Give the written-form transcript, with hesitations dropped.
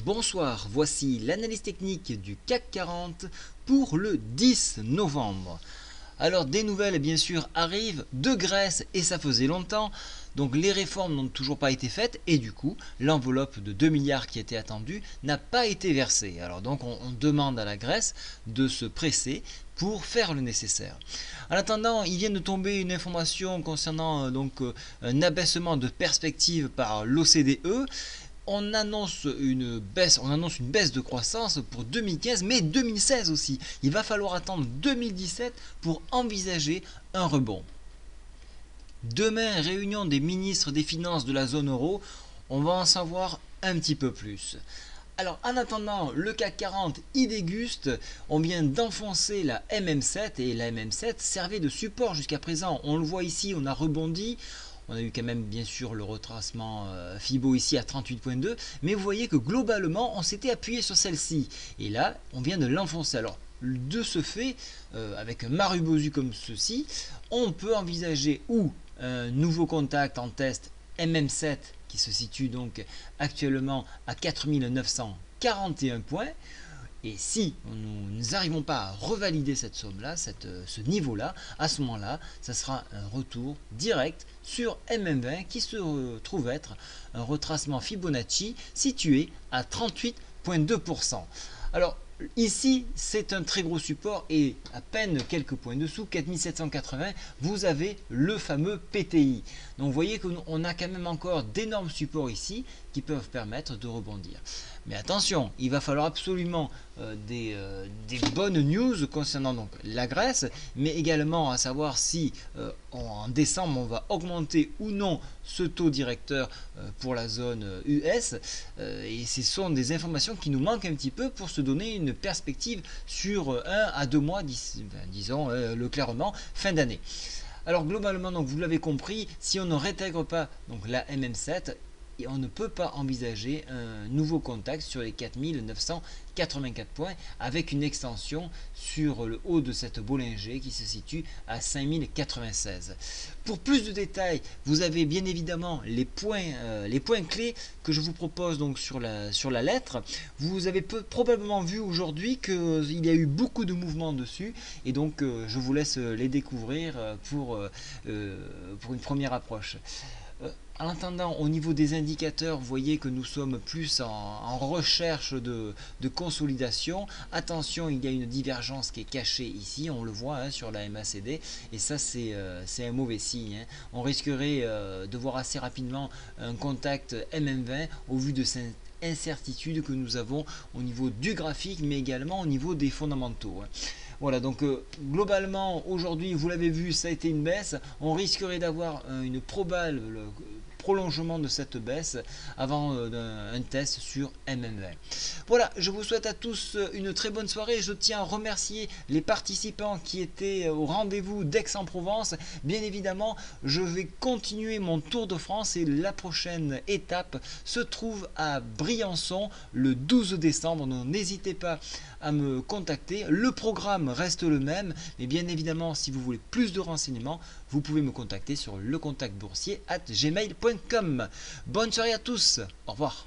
Bonsoir, voici l'analyse technique du CAC 40 pour le 10 novembre. Alors des nouvelles bien sûr arrivent de Grèce et ça faisait longtemps, donc les réformes n'ont toujours pas été faites et du coup l'enveloppe de 2 milliards qui était attendue n'a pas été versée. Alors donc on demande à la Grèce de se presser pour faire le nécessaire. En attendant, il vient de tomber une information concernant un abaissement de perspective par l'OCDE. On annonce une baisse de croissance pour 2015, mais 2016 aussi. Il va falloir attendre 2017 pour envisager un rebond. Demain, réunion des ministres des Finances de la zone euro, on va en savoir un petit peu plus. Alors en attendant, le CAC 40 y déguste, on vient d'enfoncer la MM7 et la MM7 servait de support jusqu'à présent. On le voit ici, on a rebondi. On a eu quand même bien sûr le retracement Fibo ici à 38.2, mais vous voyez que globalement on s'était appuyé sur celle-ci. Et là, on vient de l'enfoncer. Alors de ce fait, avec un Marubozu comme ceci, on peut envisager ou un nouveau contact en test MM7 qui se situe donc actuellement à 4941 points. Et si nous n'arrivons pas à revalider cette somme-là, ce niveau-là, à ce moment-là, ça sera un retour direct sur MM20 qui se trouve être un retracement Fibonacci situé à 38,2%. Alors, ici, c'est un très gros support et à peine quelques points dessous, 4780, vous avez le fameux PTI. Donc vous voyez qu'on a quand même encore d'énormes supports ici qui peuvent permettre de rebondir. Mais attention, il va falloir absolument des bonnes news concernant donc la Grèce, mais également à savoir si en décembre on va augmenter ou non ce taux directeur pour la zone US. Et ce sont des informations qui nous manquent un petit peu pour se donner une perspective sur 1 à 2 mois, disons le clairement, fin d'année. Alors globalement, donc, vous l'avez compris, si on ne réintègre pas donc, la MM7, et on ne peut pas envisager un nouveau contact sur les 4984 points avec une extension sur le haut de cette Bollinger qui se situe à 5096. Pour plus de détails, vous avez bien évidemment les points clés que je vous propose donc sur la lettre. Vous avez probablement vu aujourd'hui qu'il y a eu beaucoup de mouvements dessus et donc je vous laisse les découvrir pour une première approche. En attendant, au niveau des indicateurs, vous voyez que nous sommes plus en recherche de consolidation. Attention, il y a une divergence qui est cachée ici, on le voit sur la MACD, et ça c'est un mauvais signe. On risquerait de voir assez rapidement un contact MM20 au vu de cette incertitude que nous avons au niveau du graphique, mais également au niveau des fondamentaux. Voilà, donc globalement, aujourd'hui, vous l'avez vu, ça a été une baisse. On risquerait d'avoir une probable prolongement de cette baisse avant un test sur MM20. Voilà, je vous souhaite à tous une très bonne soirée. Je tiens à remercier les participants qui étaient au rendez-vous d'Aix-en-Provence. Bien évidemment, je vais continuer mon tour de France et la prochaine étape se trouve à Briançon le 12 décembre. Donc n'hésitez pas à me contacter. Le programme reste le même, mais bien évidemment, si vous voulez plus de renseignements, vous pouvez me contacter sur lecontactboursier@gmail.com. Bonne soirée à tous, au revoir.